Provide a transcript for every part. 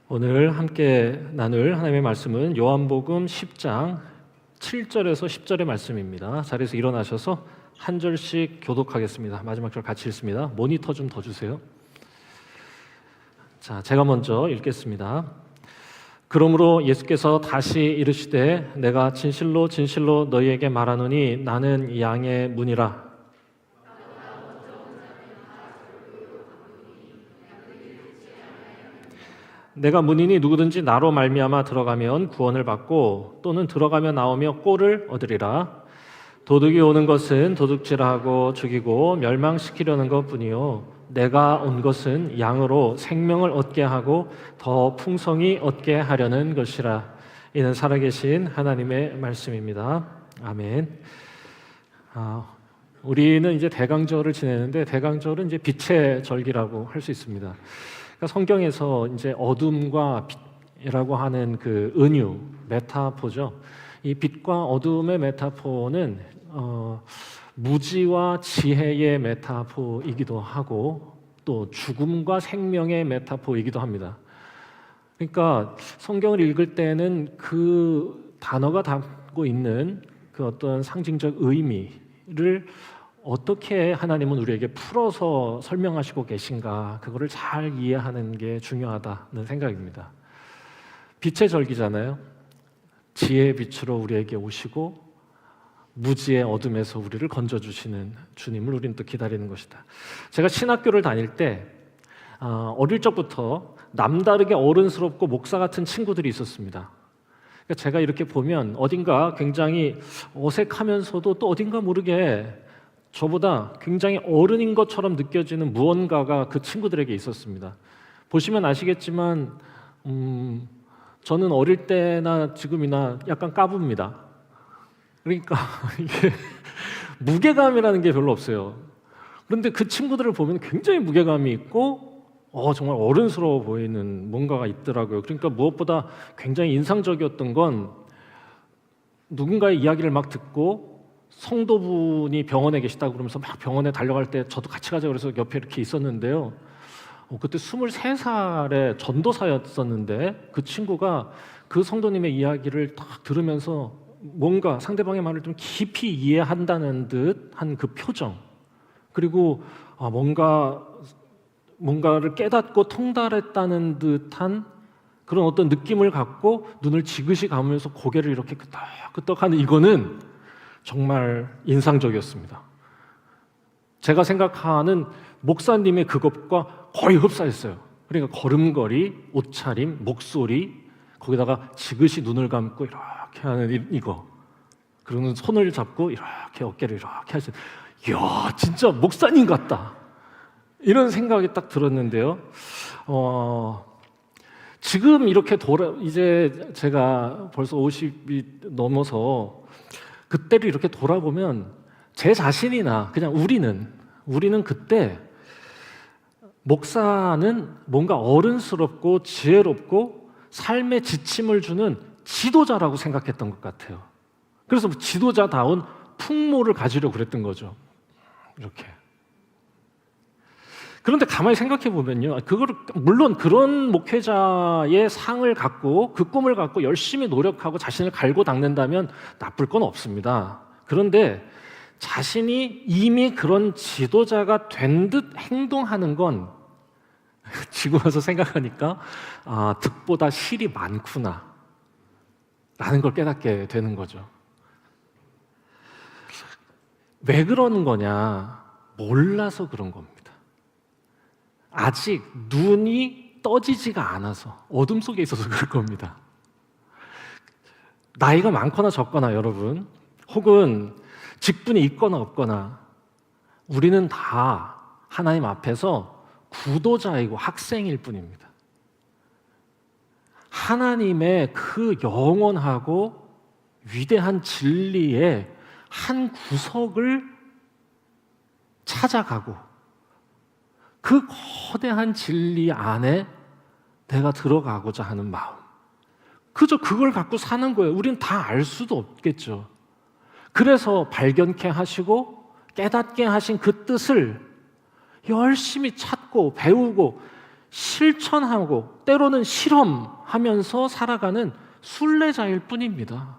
오늘 함께 나눌 하나님의 말씀은 요한복음 10장 7절에서 10절의 말씀입니다. 자리에서 일어나셔서 한 절씩 교독하겠습니다. 마지막 절 같이 읽습니다. 모니터 좀 더 주세요. 자, 제가 먼저 읽겠습니다. 그러므로 예수께서 다시 이르시되 내가 진실로 진실로 너희에게 말하노니 나는 양의 문이라. 내가 문이니 누구든지 나로 말미암아 들어가면 구원을 받고 또는 들어가며 나오며 꼴을 얻으리라. 도둑이 오는 것은 도둑질하고 죽이고 멸망시키려는 것뿐이요 내가 온 것은 양으로 생명을 얻게 하고 더 풍성히 얻게 하려는 것이라. 이는 살아계신 하나님의 말씀입니다. 아멘. 우리는 이제 대강절을 지내는데 대강절은 이제 빛의 절기라고 할 수 있습니다. 그러니까 성경에서 이제 어둠과 빛이라고 하는 그 은유, 메타포죠. 이 빛과 어둠의 메타포는 무지와 지혜의 메타포이기도 하고 또 죽음과 생명의 메타포이기도 합니다. 그러니까 성경을 읽을 때는 그 단어가 담고 있는 그 어떤 상징적 의미를 어떻게 하나님은 우리에게 풀어서 설명하시고 계신가, 그거를 잘 이해하는 게 중요하다는 생각입니다. 빛의 절기잖아요. 지혜의 빛으로 우리에게 오시고 무지의 어둠에서 우리를 건져주시는 주님을 우리는 또 기다리는 것이다. 제가 신학교를 다닐 때 어릴 적부터 남다르게 어른스럽고 목사 같은 친구들이 있었습니다. 그러니까 제가 이렇게 보면 어딘가 굉장히 어색하면서도 또 어딘가 모르게 저보다 굉장히 어른인 것처럼 느껴지는 무언가가 그 친구들에게 있었습니다. 보시면 아시겠지만 저는 어릴 때나 지금이나 약간 까붑니다. 그러니까 이게 무게감이라는 게 별로 없어요. 그런데 그 친구들을 보면 굉장히 무게감이 있고 정말 어른스러워 보이는 뭔가가 있더라고요. 그러니까 무엇보다 굉장히 인상적이었던 건 누군가의 이야기를 막 듣고 성도분이 병원에 계시다고 그러면서 막 병원에 달려갈 때 저도 같이 가자 그래서 옆에 이렇게 있었는데요. 그때 23살의 전도사였었는데 그 친구가 그 성도님의 이야기를 딱 들으면서 뭔가 상대방의 말을 좀 깊이 이해한다는 듯한 그 표정, 그리고 뭔가를 깨닫고 통달했다는 듯한 그런 어떤 느낌을 갖고 눈을 지그시 감으면서 고개를 이렇게 끄덕끄덕하는 이거는 정말 인상적이었습니다. 제가 생각하는 목사님의 그것과 거의 흡사했어요. 그러니까 걸음걸이, 옷차림, 목소리, 거기다가 지그시 눈을 감고 이렇게 하는 이거, 그러는 손을 잡고 이렇게 어깨를 이렇게 하시는, 이야 진짜 목사님 같다, 이런 생각이 딱 들었는데요. 지금 이렇게 이제 제가 벌써 50이 넘어서 그때를 이렇게 돌아보면 제 자신이나 그냥 우리는 그때 목사는 뭔가 어른스럽고 지혜롭고 삶의 지침을 주는 지도자라고 생각했던 것 같아요. 그래서 지도자다운 풍모를 가지려고 그랬던 거죠. 이렇게. 그런데 가만히 생각해 보면요, 물론 그런 목회자의 상을 갖고 그 꿈을 갖고 열심히 노력하고 자신을 갈고 닦는다면 나쁠 건 없습니다. 그런데 자신이 이미 그런 지도자가 된 듯 행동하는 건 지금 와서 생각하니까 득보다 실이 많구나 라는 걸 깨닫게 되는 거죠. 왜 그러는 거냐? 몰라서 그런 겁니다. 아직 눈이 떠지지가 않아서, 어둠 속에 있어서 그럴 겁니다. 나이가 많거나 적거나 여러분, 혹은 직분이 있거나 없거나, 우리는 다 하나님 앞에서 구도자이고 학생일 뿐입니다. 하나님의 그 영원하고 위대한 진리의 한 구석을 찾아가고 그 거대한 진리 안에 내가 들어가고자 하는 마음, 그저 그걸 갖고 사는 거예요. 우리는 다 알 수도 없겠죠. 그래서 발견케 하시고 깨닫게 하신 그 뜻을 열심히 찾고 배우고 실천하고 때로는 실험하면서 살아가는 순례자일 뿐입니다.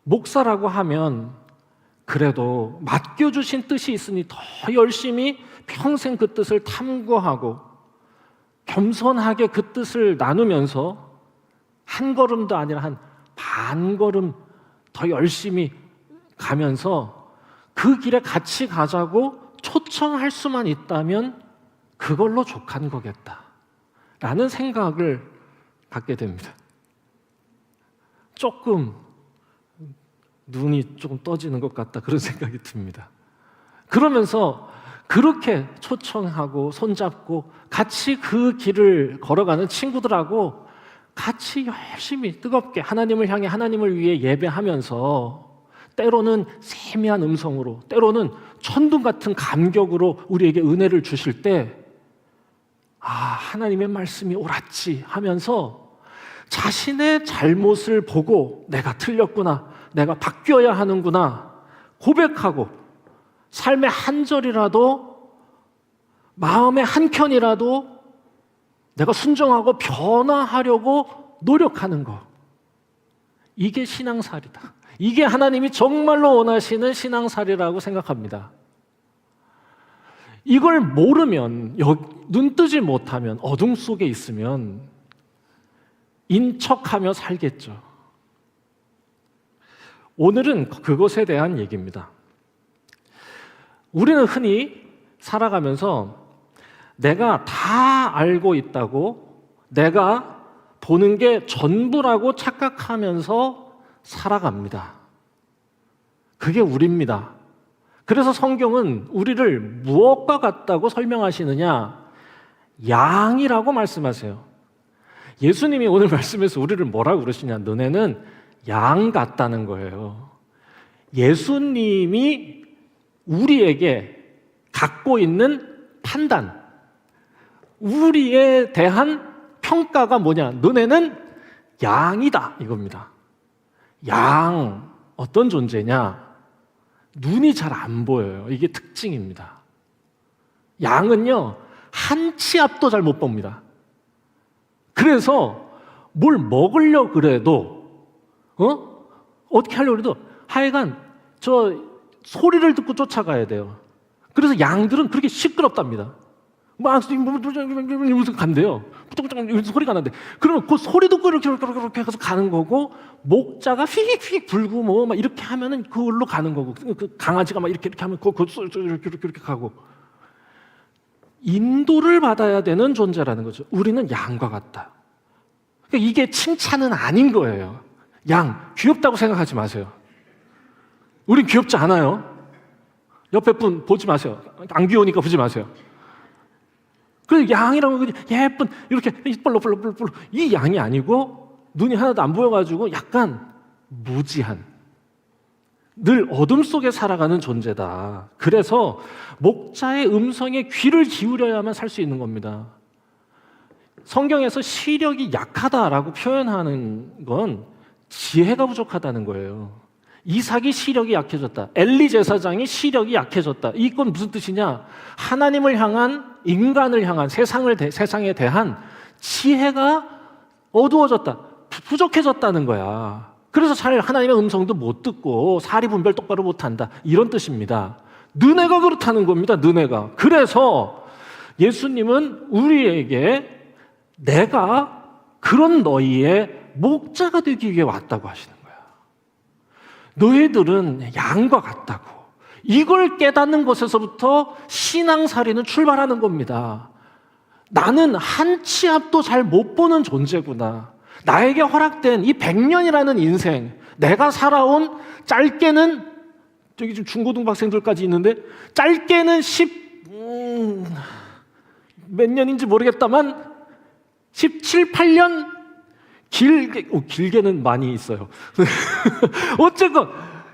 목사라고 하면 그래도 맡겨주신 뜻이 있으니 더 열심히 평생 그 뜻을 탐구하고 겸손하게 그 뜻을 나누면서 한 걸음도 아니라 한 반 걸음 더 열심히 가면서 그 길에 같이 가자고 초청할 수만 있다면 그걸로 족한 거겠다라는 생각을 갖게 됩니다. 조금 눈이 조금 떠지는 것 같다 그런 생각이 듭니다. 그러면서 그렇게 초청하고 손잡고 같이 그 길을 걸어가는 친구들하고 같이 열심히 뜨겁게 하나님을 향해 하나님을 위해 예배하면서 때로는 세미한 음성으로 때로는 천둥 같은 감격으로 우리에게 은혜를 주실 때 하나님의 말씀이 옳았지 하면서 자신의 잘못을 보고 내가 틀렸구나, 내가 바뀌어야 하는구나 고백하고 삶의 한 절이라도 마음의 한 켠이라도 내가 순종하고 변화하려고 노력하는 거, 이게 신앙살이다. 이게 하나님이 정말로 원하시는 신앙살이라고 생각합니다. 이걸 모르면, 눈뜨지 못하면, 어둠 속에 있으면 인척하며 살겠죠. 오늘은 그것에 대한 얘기입니다. 우리는 흔히 살아가면서 내가 다 알고 있다고, 내가 보는 게 전부라고 착각하면서 살아갑니다. 그게 우리입니다. 그래서 성경은 우리를 무엇과 같다고 설명하시느냐? 양이라고 말씀하세요. 예수님이 오늘 말씀에서 우리를 뭐라고 그러시냐? 너네는 양 같다는 거예요. 예수님이 우리에게 갖고 있는 판단, 우리에 대한 평가가 뭐냐? 너네는 양이다 이겁니다. 양, 어떤 존재냐? 눈이 잘 안 보여요. 이게 특징입니다. 양은요, 한 치 앞도 잘 못 봅니다. 그래서 뭘 먹으려고 그래도 어떻게 하려고 그래도 하여간 저 소리를 듣고 쫓아가야 돼요. 그래서 양들은 그렇게 시끄럽답니다. 막 이러면서 간대요. 소리가 나는데, 그러면 그 소리 듣고 이렇게 해서 가는 거고, 목자가 휙휙 불고 뭐 막 이렇게 하면은 그걸로 가는 거고, 그 강아지가 막 이렇게 하면 이렇게 가고, 인도를 받아야 되는 존재라는 거죠. 우리는 양과 같다. 그러니까 이게 칭찬은 아닌 거예요. 양 귀엽다고 생각하지 마세요. 우린 귀엽지 않아요. 옆에 분 보지 마세요. 안 귀여우니까 보지 마세요. 그 양이라고 예쁜 이렇게 뻘로 이 양이 아니고, 눈이 하나도 안 보여가지고 약간 무지한, 늘 어둠 속에 살아가는 존재다. 그래서 목자의 음성에 귀를 기울여야만 살 수 있는 겁니다. 성경에서 시력이 약하다라고 표현하는 건 지혜가 부족하다는 거예요. 이삭이 시력이 약해졌다. 엘리 제사장이 시력이 약해졌다. 이건 무슨 뜻이냐? 하나님을 향한, 인간을 향한, 세상에 대한 지혜가 어두워졌다. 부족해졌다는 거야. 그래서 잘 하나님의 음성도 못 듣고 사리 분별 똑바로 못한다. 이런 뜻입니다. 너네가 그렇다는 겁니다. 너네가. 그래서 예수님은 우리에게 내가 그런 너희의 목자가 되기 위해 왔다고 하시는 거야. 너희들은 양과 같다고. 이걸 깨닫는 것에서부터 신앙살이는 출발하는 겁니다. 나는 한 치 앞도 잘 못 보는 존재구나. 나에게 허락된 이 100년이라는 인생, 내가 살아온 짧게는, 저기 지금 중고등부 학생들까지 있는데, 짧게는 몇 년인지 모르겠다만 17, 8년, 길게는 많이 있어요. 어쨌건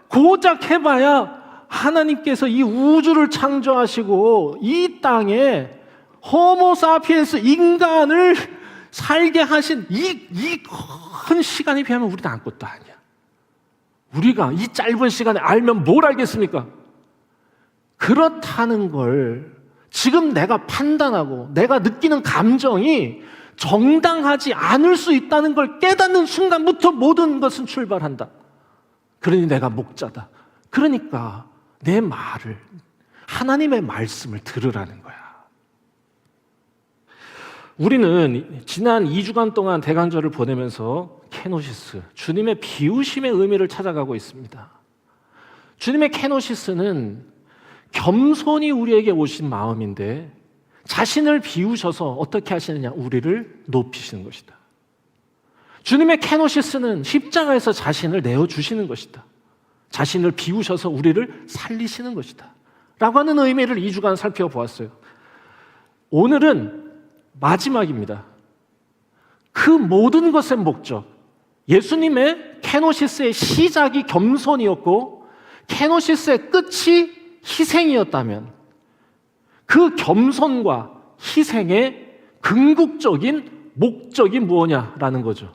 고작 해봐야 하나님께서 이 우주를 창조하시고 이 땅에 호모사피엔스 인간을 살게 하신 이 큰 시간에 비하면 우리는 아무것도 아니야. 우리가 이 짧은 시간에 알면 뭘 알겠습니까? 그렇다는 걸 지금 내가 판단하고 내가 느끼는 감정이 정당하지 않을 수 있다는 걸 깨닫는 순간부터 모든 것은 출발한다. 그러니 내가 목자다. 그러니까 내 말을, 하나님의 말씀을 들으라는 거야. 우리는 지난 2주간 동안 대강절을 보내면서 케노시스, 주님의 비우심의 의미를 찾아가고 있습니다. 주님의 케노시스는 겸손히 우리에게 오신 마음인데 자신을 비우셔서 어떻게 하시느냐? 우리를 높이시는 것이다. 주님의 케노시스는 십자가에서 자신을 내어주시는 것이다. 자신을 비우셔서 우리를 살리시는 것이다 라고 하는 의미를 2주간 살펴보았어요. 오늘은 마지막입니다. 그 모든 것의 목적, 예수님의 케노시스의 시작이 겸손이었고 케노시스의 끝이 희생이었다면 그 겸손과 희생의 궁극적인 목적이 무엇냐라는 거죠.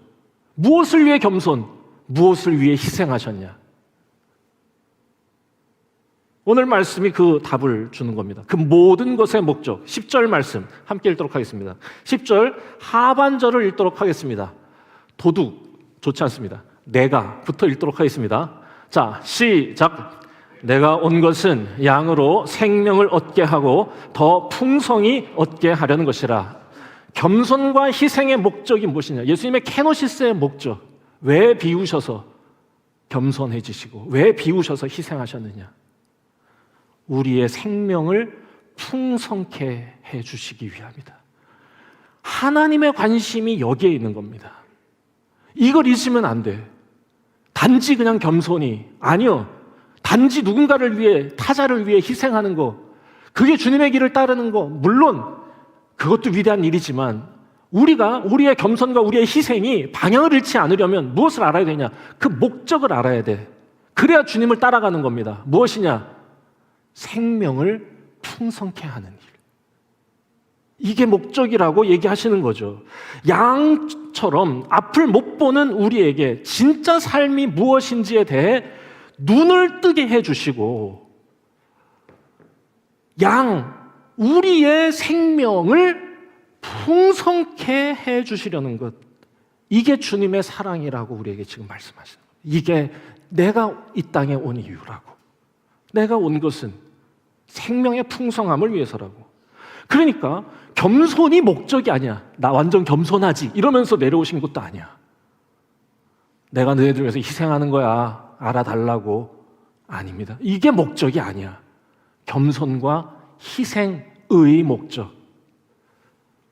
무엇을 위해 겸손, 무엇을 위해 희생하셨냐? 오늘 말씀이 그 답을 주는 겁니다. 그 모든 것의 목적, 10절 말씀 함께 읽도록 하겠습니다. 10절 하반절을 읽도록 하겠습니다. 도둑 좋지 않습니다. 내가부터 읽도록 하겠습니다. 자, 시작. 내가 온 것은 양으로 생명을 얻게 하고 더 풍성히 얻게 하려는 것이라. 겸손과 희생의 목적이 무엇이냐? 예수님의 케노시스의 목적. 왜 비우셔서 겸손해지시고 왜 비우셔서 희생하셨느냐? 우리의 생명을 풍성케 해주시기 위함이다. 하나님의 관심이 여기에 있는 겁니다. 이걸 잊으면 안 돼. 단지 그냥 겸손히, 아니요. 단지 누군가를 위해, 타자를 위해 희생하는 거, 그게 주님의 길을 따르는 거, 물론 그것도 위대한 일이지만 우리가 우리의 겸손과 우리의 희생이 방향을 잃지 않으려면 무엇을 알아야 되냐? 그 목적을 알아야 돼. 그래야 주님을 따라가는 겁니다. 무엇이냐? 생명을 풍성케 하는 일. 이게 목적이라고 얘기하시는 거죠. 양처럼 앞을 못 보는 우리에게 진짜 삶이 무엇인지에 대해 눈을 뜨게 해주시고 우리의 생명을 풍성케 해주시려는 것, 이게 주님의 사랑이라고 우리에게 지금 말씀하시는 거예요. 이게 내가 이 땅에 온 이유라고. 내가 온 것은 생명의 풍성함을 위해서라고. 그러니까 겸손이 목적이 아니야. 나 완전 겸손하지 이러면서 내려오신 것도 아니야. 내가 너희들 위해서 희생하는 거야 알아달라고. 아닙니다. 이게 목적이 아니야. 겸손과 희생의 목적,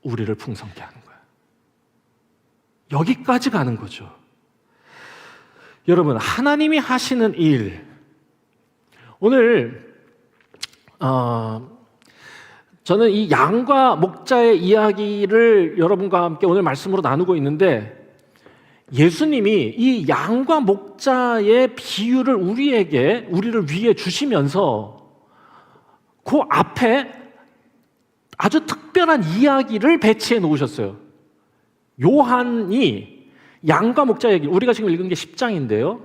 우리를 풍성케 하는 거야. 여기까지 가는 거죠. 여러분, 하나님이 하시는 일, 오늘 저는 이 양과 목자의 이야기를 여러분과 함께 오늘 말씀으로 나누고 있는데, 예수님이 이 양과 목자의 비유를 우리를 위해 주시면서 그 앞에 아주 특별한 이야기를 배치해 놓으셨어요. 요한이 양과 목자 얘기, 우리가 지금 읽은 게 10장인데요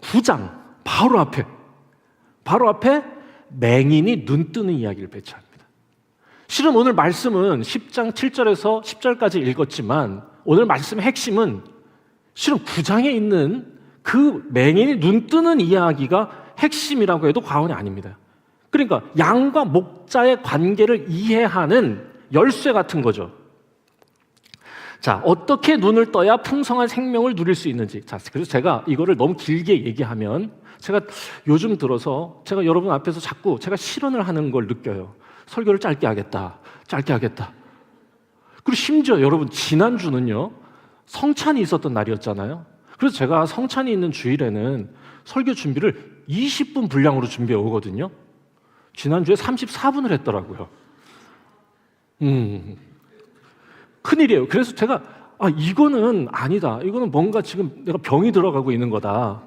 9장 바로 앞에 맹인이 눈 뜨는 이야기를 배치합니다. 실은 오늘 말씀은 10장 7절에서 10절까지 읽었지만 오늘 말씀의 핵심은 실은 9장에 있는 그 맹인이 눈 뜨는 이야기가 핵심이라고 해도 과언이 아닙니다. 그러니까 양과 목자의 관계를 이해하는 열쇠 같은 거죠. 자, 어떻게 눈을 떠야 풍성한 생명을 누릴 수 있는지. 자, 그래서 제가 이거를 너무 길게 얘기하면 제가 요즘 들어서 제가 여러분 앞에서 자꾸 제가 실언을 하는 걸 느껴요. 설교를 짧게 하겠다. 그리고 심지어 여러분, 지난주는요 성찬이 있었던 날이었잖아요. 그래서 제가 성찬이 있는 주일에는 설교 준비를 20분 분량으로 준비해 오거든요. 지난주에 34분을 했더라고요. 큰일이에요. 그래서 제가 이거는 아니다. 이거는 뭔가 지금 내가 병이 들어가고 있는 거다.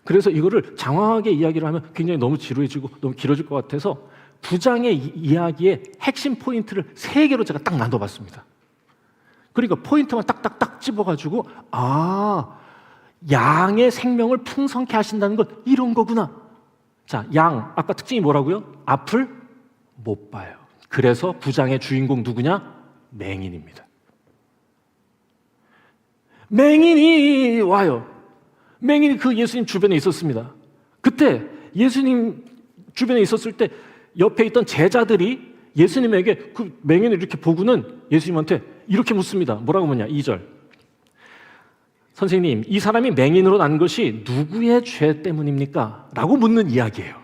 그래서 이거를 장황하게 이야기를 하면 굉장히 너무 지루해지고 너무 길어질 것 같아서 9장의 이야기의 핵심 포인트를 3개로 제가 딱 나눠봤습니다. 그러니까 포인트만 딱딱딱 집어가지고 양의 생명을 풍성케 하신다는 건 이런 거구나. 자, 양 아까 특징이 뭐라고요? 앞을 못 봐요. 그래서 9장의 주인공 누구냐? 맹인입니다. 맹인이 와요. 맹인이 그 예수님 주변에 있었습니다. 그때 예수님 주변에 있었을 때 옆에 있던 제자들이 예수님에게 그 맹인을 이렇게 보고는 예수님한테 이렇게 묻습니다. 뭐라고 묻냐? 2절. 선생님, 이 사람이 맹인으로 난 것이 누구의 죄 때문입니까? 라고 묻는 이야기예요.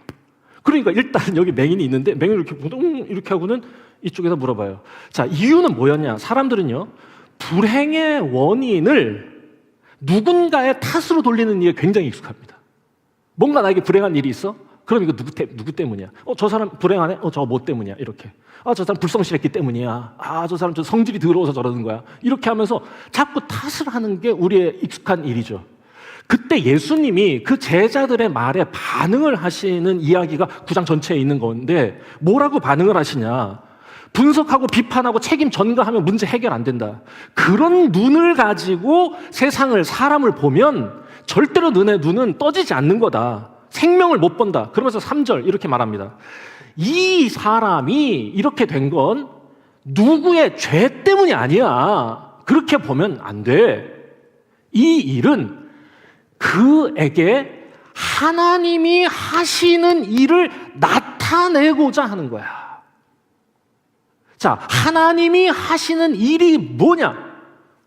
그러니까 일단 여기 맹인이 있는데 맹인을 이렇게 보고 이렇게 하고는 이쪽에서 물어봐요. 자, 이유는 뭐였냐? 사람들은요, 불행의 원인을 누군가의 탓으로 돌리는 일에 굉장히 익숙합니다. 뭔가 나에게 불행한 일이 있어? 그럼 이거 누구 때문이야? 저 사람 불행하네? 저 뭐 때문이야? 이렇게. 저 사람 불성실했기 때문이야. 저 사람 저 성질이 더러워서 저러는 거야. 이렇게 하면서 자꾸 탓을 하는 게 우리의 익숙한 일이죠. 그때 예수님이 그 제자들의 말에 반응을 하시는 이야기가 9장 전체에 있는 건데 뭐라고 반응을 하시냐? 분석하고 비판하고 책임 전가하면 문제 해결 안 된다. 그런 눈을 가지고 세상을, 사람을 보면 절대로 너네 눈은 떠지지 않는 거다. 생명을 못 본다. 그러면서 3절 이렇게 말합니다. 이 사람이 이렇게 된 건 누구의 죄 때문이 아니야. 그렇게 보면 안 돼. 이 일은 그에게 하나님이 하시는 일을 나타내고자 하는 거야. 자, 하나님이 하시는 일이 뭐냐?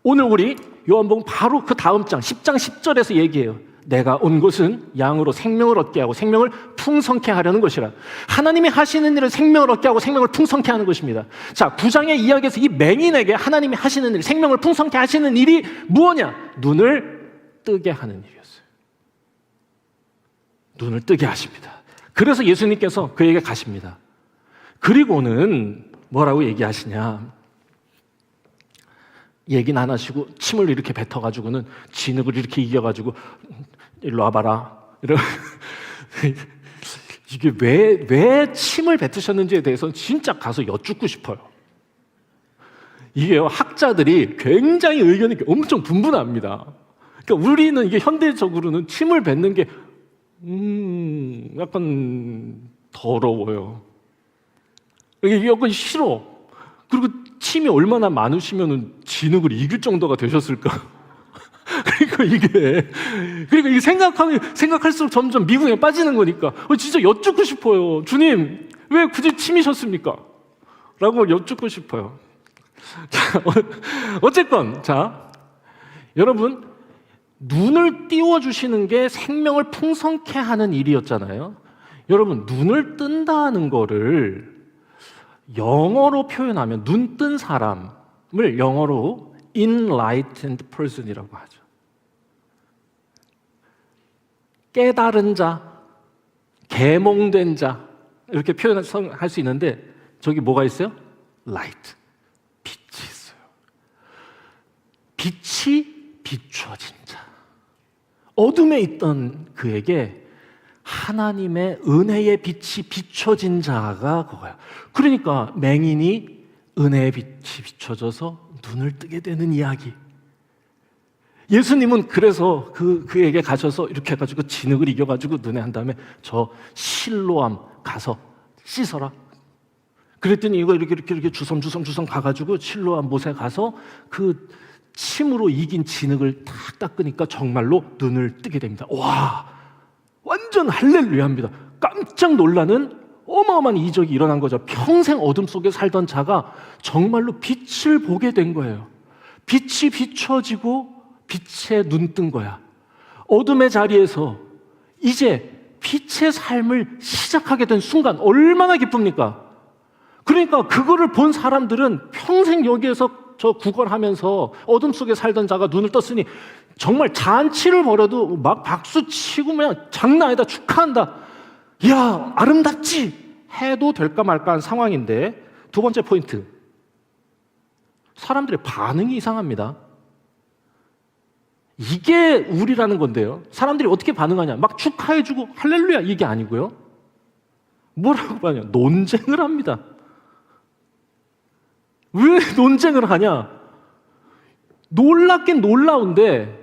오늘 우리 요한복음 바로 그 다음 장 10장 10절에서 얘기해요. 내가 온 것은 양으로 생명을 얻게 하고 생명을 풍성케 하려는 것이라. 하나님이 하시는 일을 생명을 얻게 하고 생명을 풍성케 하는 것입니다. 자, 9장의 이야기에서 이 맹인에게 하나님이 하시는 일, 생명을 풍성케 하시는 일이 무엇이냐? 눈을 뜨게 하는 일이었어요. 눈을 뜨게 하십니다. 그래서 예수님께서 그에게 가십니다. 그리고는 뭐라고 얘기하시냐? 얘기는 안 하시고 침을 이렇게 뱉어가지고는 진흙을 이렇게 이겨가지고 일로 와봐라. 이게 왜 침을 뱉으셨는지에 대해서는 진짜 가서 여쭙고 싶어요. 이게요, 학자들이 굉장히 의견이 엄청 분분합니다. 그러니까 우리는 이게 현대적으로는 침을 뱉는 게 약간 더러워요. 이게 약간 싫어. 그리고 침이 얼마나 많으시면 진흙을 이길 정도가 되셨을까? 그러니까 이게 생각할수록 점점 미궁에 빠지는 거니까 진짜 여쭙고 싶어요. 주님, 왜 굳이 침이셨습니까? 라고 여쭙고 싶어요. 자, 어쨌건, 자, 여러분, 눈을 띄워주시는 게 생명을 풍성케 하는 일이었잖아요. 여러분, 눈을 뜬다는 거를 영어로 표현하면 눈 뜬 사람을 영어로 enlightened person이라고 하죠. 깨달은 자, 계몽된 자 이렇게 표현할 수 있는데 저기 뭐가 있어요? light, 빛이 있어요. 빛이 비춰진 자. 어둠에 있던 그에게 하나님의 은혜의 빛이 비춰진 자가 그거야. 그러니까 맹인이 은혜의 빛이 비춰져서 눈을 뜨게 되는 이야기. 예수님은 그래서 그에게 가셔서 이렇게 해가지고 진흙을 이겨가지고 눈에 한 다음에 저 실로암 가서 씻어라. 그랬더니 이거 이렇게 주섬 가가지고 실로암 못에 가서 그 침으로 이긴 진흙을 탁 닦으니까 정말로 눈을 뜨게 됩니다. 와, 완전 할렐루야입니다. 깜짝 놀라는 어마어마한 이적이 일어난 거죠. 평생 어둠 속에 살던 자가 정말로 빛을 보게 된 거예요. 빛이 비춰지고 빛에 눈 뜬 거야. 어둠의 자리에서 이제 빛의 삶을 시작하게 된 순간 얼마나 기쁩니까? 그러니까 그거를 본 사람들은 평생 여기에서 저 구걸하면서 어둠 속에 살던 자가 눈을 떴으니 정말 잔치를 벌여도 막 박수 치고 그냥 장난 아니다, 축하한다, 이야 아름답지 해도 될까 말까 한 상황인데, 두 번째 포인트, 사람들의 반응이 이상합니다. 이게 우리라는 건데요, 사람들이 어떻게 반응하냐, 막 축하해주고 할렐루야 이게 아니고요, 뭐라고 하냐, 논쟁을 합니다. 왜 논쟁을 하냐? 놀랍긴 놀라운데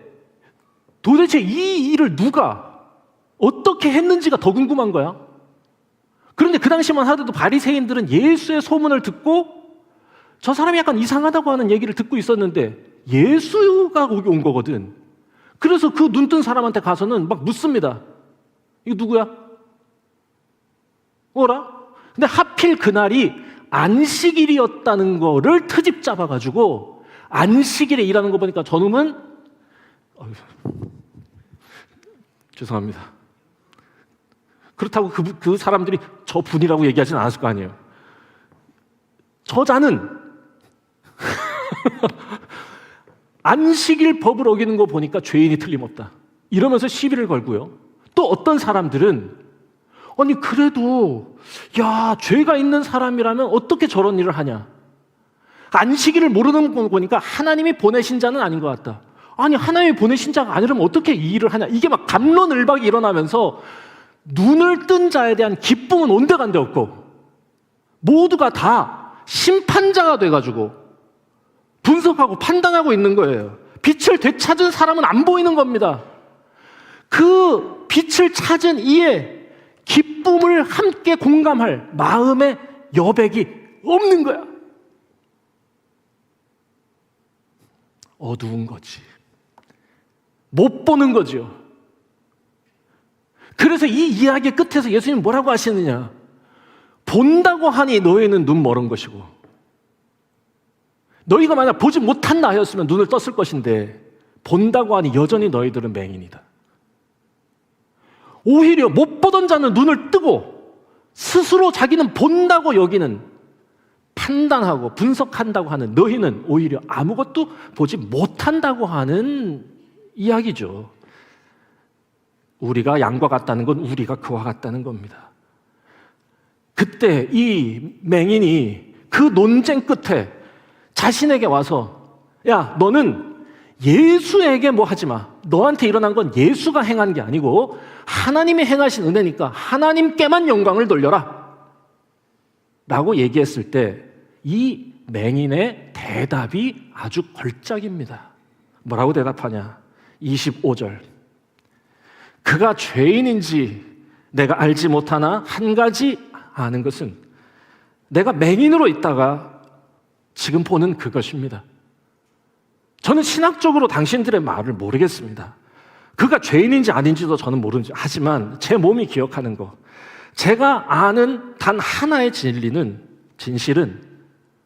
도대체 이 일을 누가 어떻게 했는지가 더 궁금한 거야. 그런데 그 당시만 하더라도 바리새인들은 예수의 소문을 듣고 저 사람이 약간 이상하다고 하는 얘기를 듣고 있었는데 예수가 거기 온 거거든. 그래서 그 눈뜬 사람한테 가서는 막 묻습니다. 이거 누구야? 뭐라? 근데 하필 그날이 안식일이었다는 거를 트집 잡아가지고 안식일에 일하는 거 보니까 저놈은 죄송합니다. 그렇다고 그 사람들이 저 분이라고 얘기하진 않았을 거 아니에요. 저자는 안식일 법을 어기는 거 보니까 죄인이 틀림없다 이러면서 시비를 걸고요. 또 어떤 사람들은 아니 그래도 야 죄가 있는 사람이라면 어떻게 저런 일을 하냐. 안식일을 모르는 거 보니까 하나님이 보내신 자는 아닌 것 같다. 아니 하나님이 보내신 자가 아니라면 어떻게 이 일을 하냐. 이게 막 갑론을박이 일어나면서 눈을 뜬 자에 대한 기쁨은 온데간데 없고 모두가 다 심판자가 돼가지고 분석하고 판단하고 있는 거예요. 빛을 되찾은 사람은 안 보이는 겁니다. 그 빛을 찾은 이의 기쁨을 함께 공감할 마음의 여백이 없는 거야. 어두운 거지. 못 보는 거죠. 그래서 이 이야기 끝에서 예수님이 뭐라고 하시느냐. 본다고 하니 너희는 눈 멀은 것이고 너희가 만약 보지 못한다 하였으면 눈을 떴을 것인데 본다고 하니 여전히 너희들은 맹인이다. 오히려 못 보던 자는 눈을 뜨고 스스로 자기는 본다고 여기는 판단하고 분석한다고 하는 너희는 오히려 아무것도 보지 못한다고 하는 이야기죠. 우리가 양과 같다는 건 우리가 그와 같다는 겁니다. 그때 이 맹인이 그 논쟁 끝에 자신에게 와서 야 너는 예수에게 뭐 하지 마. 너한테 일어난 건 예수가 행한 게 아니고 하나님이 행하신 은혜니까 하나님께만 영광을 돌려라 라고 얘기했을 때 이 맹인의 대답이 아주 걸작입니다. 뭐라고 대답하냐. 25절 그가 죄인인지 내가 알지 못하나 한 가지 아는 것은 내가 맹인으로 있다가 지금 보는 그것입니다. 저는 신학적으로 당신들의 말을 모르겠습니다. 그가 죄인인지 아닌지도 저는 모르는지 하지만 제 몸이 기억하는 거 제가 아는 단 하나의 진실은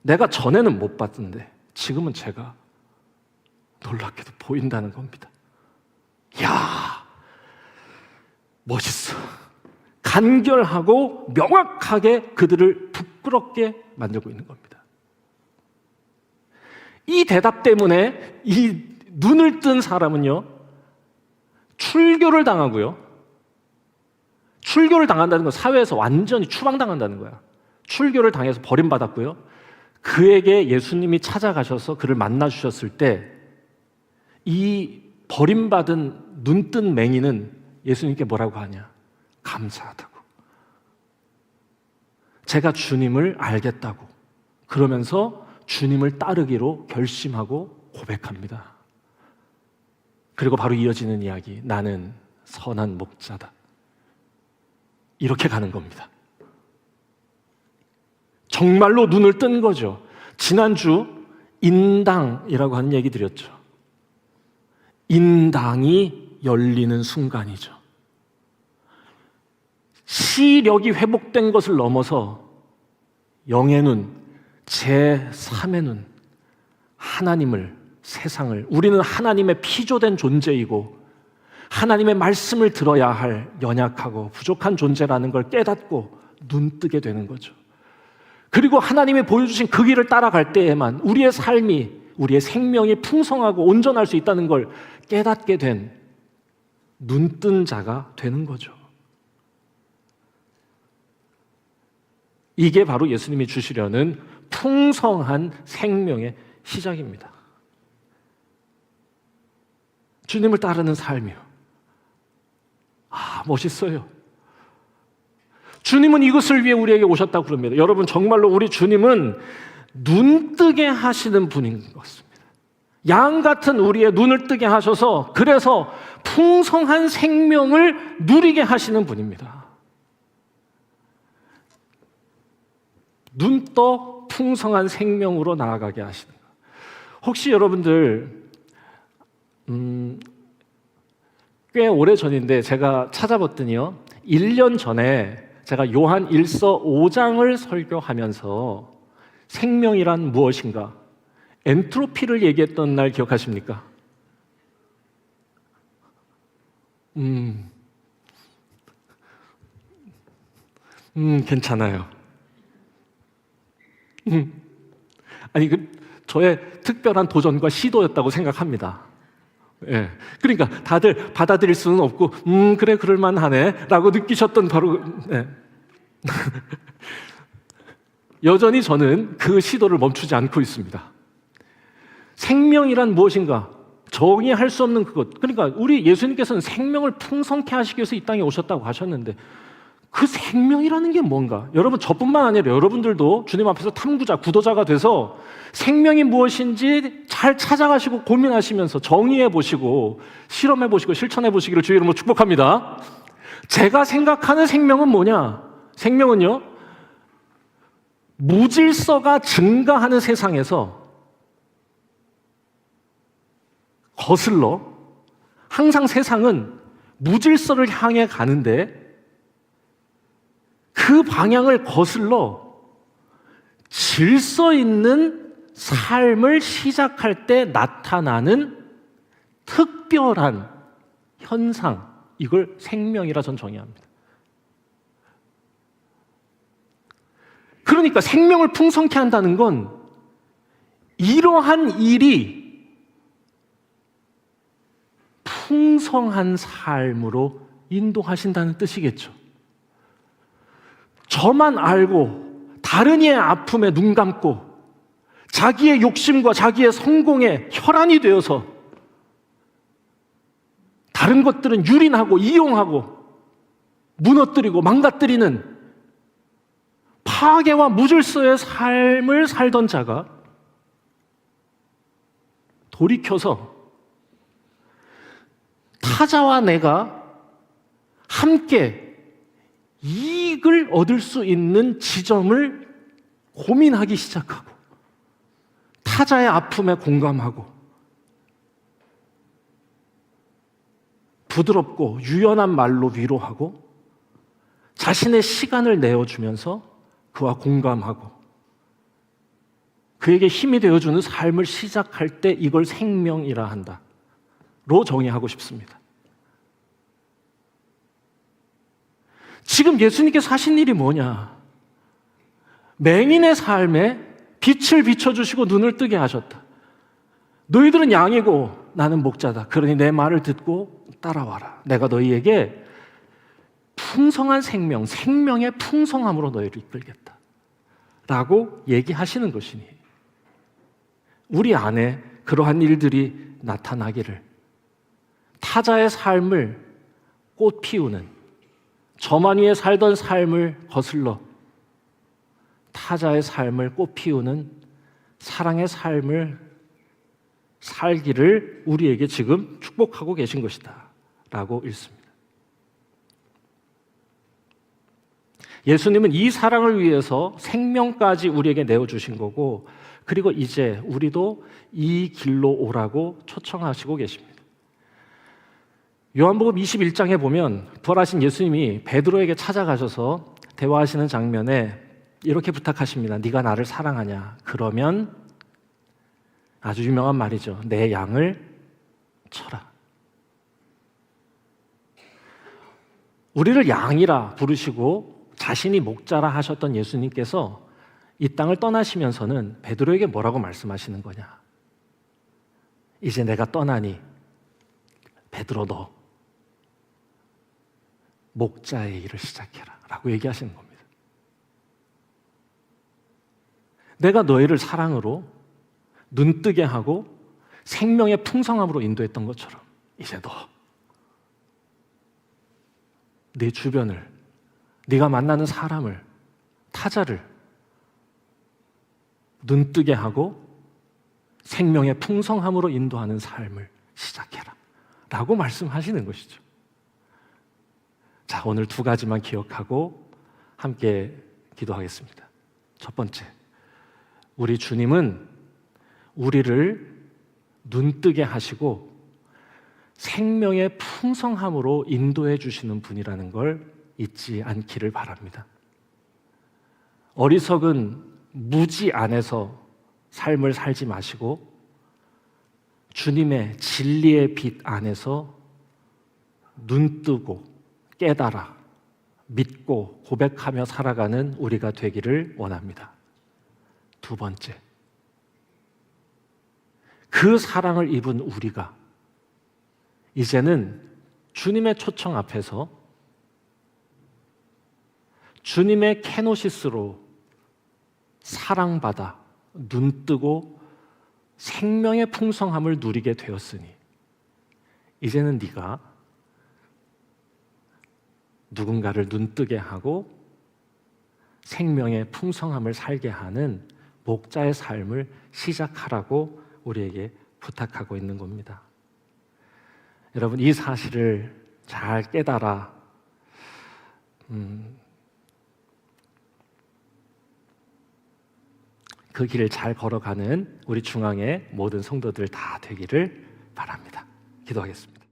내가 전에는 못 봤던데 지금은 제가 놀랍게도 보인다는 겁니다. 이야 멋있어. 간결하고 명확하게 그들을 부끄럽게 만들고 있는 겁니다. 이 대답 때문에 이 눈을 뜬 사람은요 출교를 당하고요. 출교를 당한다는 건 사회에서 완전히 추방당한다는 거야. 출교를 당해서 버림받았고요. 그에게 예수님이 찾아가셔서 그를 만나주셨을 때 이 버림받은 눈뜬 맹인은 예수님께 뭐라고 하냐. 감사하다고. 제가 주님을 알겠다고. 그러면서 주님을 따르기로 결심하고 고백합니다. 그리고 바로 이어지는 이야기. 나는 선한 목자다. 이렇게 가는 겁니다. 정말로 눈을 뜬 거죠. 지난주 인당이라고 하는 얘기 드렸죠. 인당이 열리는 순간이죠. 시력이 회복된 것을 넘어서 영의 눈, 제3의 눈, 하나님을, 세상을, 우리는 하나님의 피조된 존재이고 하나님의 말씀을 들어야 할 연약하고 부족한 존재라는 걸 깨닫고 눈뜨게 되는 거죠. 그리고 하나님이 보여주신 그 길을 따라갈 때에만 우리의 삶이, 우리의 생명이 풍성하고 온전할 수 있다는 걸 깨닫게 된 눈뜬 자가 되는 거죠. 이게 바로 예수님이 주시려는 풍성한 생명의 시작입니다. 주님을 따르는 삶이요. 멋있어요. 주님은 이것을 위해 우리에게 오셨다고 그럽니다. 여러분 정말로 우리 주님은 눈뜨게 하시는 분인 것 같습니다. 양 같은 우리의 눈을 뜨게 하셔서 그래서 풍성한 생명을 누리게 하시는 분입니다. 눈떠 풍성한 생명으로 나아가게 하시는 거예요. 혹시 여러분들 꽤 오래 전인데 제가 찾아봤더니요, 1년 전에 제가 요한 1서 5장을 설교하면서 생명이란 무엇인가, 엔트로피를 얘기했던 날 기억하십니까? 괜찮아요. 아니, 저의 특별한 도전과 시도였다고 생각합니다. 예. 그러니까 다들 받아들일 수는 없고, 그래, 그럴만하네 라고 느끼셨던 바로, 예. 여전히 저는 그 시도를 멈추지 않고 있습니다. 생명이란 무엇인가? 정의할 수 없는 그것. 그러니까 우리 예수님께서는 생명을 풍성케 하시기 위해서 이 땅에 오셨다고 하셨는데, 그 생명이라는 게 뭔가? 여러분, 저뿐만 아니라 여러분들도 주님 앞에서 탐구자, 구도자가 돼서 생명이 무엇인지 잘 찾아가시고 고민하시면서 정의해 보시고 실험해 보시고 실천해 보시기를 주의 이름으로 축복합니다. 제가 생각하는 생명은 뭐냐? 생명은요, 무질서가 증가하는 세상에서 거슬러, 항상 세상은 무질서를 향해 가는데 그 방향을 거슬러 질서 있는 삶을 시작할 때 나타나는 특별한 현상, 이걸 생명이라 전 정의합니다. 그러니까 생명을 풍성케 한다는 건 이러한 일이 풍성한 삶으로 인도하신다는 뜻이겠죠. 저만 알고 다른 이의 아픔에 눈 감고 자기의 욕심과 자기의 성공에 혈안이 되어서 다른 것들은 유린하고 이용하고 무너뜨리고 망가뜨리는 파괴와 무질서의 삶을 살던 자가 돌이켜서 타자와 내가 함께 이익을 얻을 수 있는 지점을 고민하기 시작하고 타자의 아픔에 공감하고 부드럽고 유연한 말로 위로하고 자신의 시간을 내어주면서 그와 공감하고 그에게 힘이 되어주는 삶을 시작할 때 이걸 생명이라 한다로 정의하고 싶습니다. 지금 예수님께서 하신 일이 뭐냐? 맹인의 삶에 빛을 비춰주시고 눈을 뜨게 하셨다. 너희들은 양이고 나는 목자다. 그러니 내 말을 듣고 따라와라. 내가 너희에게 풍성한 생명, 생명의 풍성함으로 너희를 이끌겠다 라고 얘기하시는 것이니 우리 안에 그러한 일들이 나타나기를, 타자의 삶을 꽃 피우는, 저만 위에 살던 삶을 거슬러 타자의 삶을 꽃 피우는 사랑의 삶을 살기를 우리에게 지금 축복하고 계신 것이다 라고 읽습니다. 예수님은 이 사랑을 위해서 생명까지 우리에게 내어주신 거고, 그리고 이제 우리도 이 길로 오라고 초청하시고 계십니다. 요한복음 21장에 보면 부활하신 예수님이 베드로에게 찾아가셔서 대화하시는 장면에 이렇게 부탁하십니다. 네가 나를 사랑하냐? 그러면 아주 유명한 말이죠. 내 양을 쳐라. 우리를 양이라 부르시고 자신이 목자라 하셨던 예수님께서 이 땅을 떠나시면서는 베드로에게 뭐라고 말씀하시는 거냐? 이제 내가 떠나니 베드로 너 목자의 일을 시작해라 라고 얘기하시는 겁니다. 내가 너희를 사랑으로 눈뜨게 하고 생명의 풍성함으로 인도했던 것처럼 이제 너 내 주변을, 네가 만나는 사람을, 타자를 눈뜨게 하고 생명의 풍성함으로 인도하는 삶을 시작해라 라고 말씀하시는 것이죠. 자, 오늘 두 가지만 기억하고 함께 기도하겠습니다. 첫 번째, 우리 주님은 우리를 눈뜨게 하시고 생명의 풍성함으로 인도해 주시는 분이라는 걸 잊지 않기를 바랍니다. 어리석은 무지 안에서 삶을 살지 마시고 주님의 진리의 빛 안에서 눈뜨고 깨달아 믿고 고백하며 살아가는 우리가 되기를 원합니다. 두 번째, 그 사랑을 입은 우리가 이제는 주님의 초청 앞에서 주님의 케노시스로 사랑받아 눈뜨고 생명의 풍성함을 누리게 되었으니 이제는 네가 누군가를 눈뜨게 하고 생명의 풍성함을 살게 하는 목자의 삶을 시작하라고 우리에게 부탁하고 있는 겁니다. 여러분, 이 사실을 잘 깨달아 그 길을 잘 걸어가는 우리 중앙의 모든 성도들 다 되기를 바랍니다. 기도하겠습니다.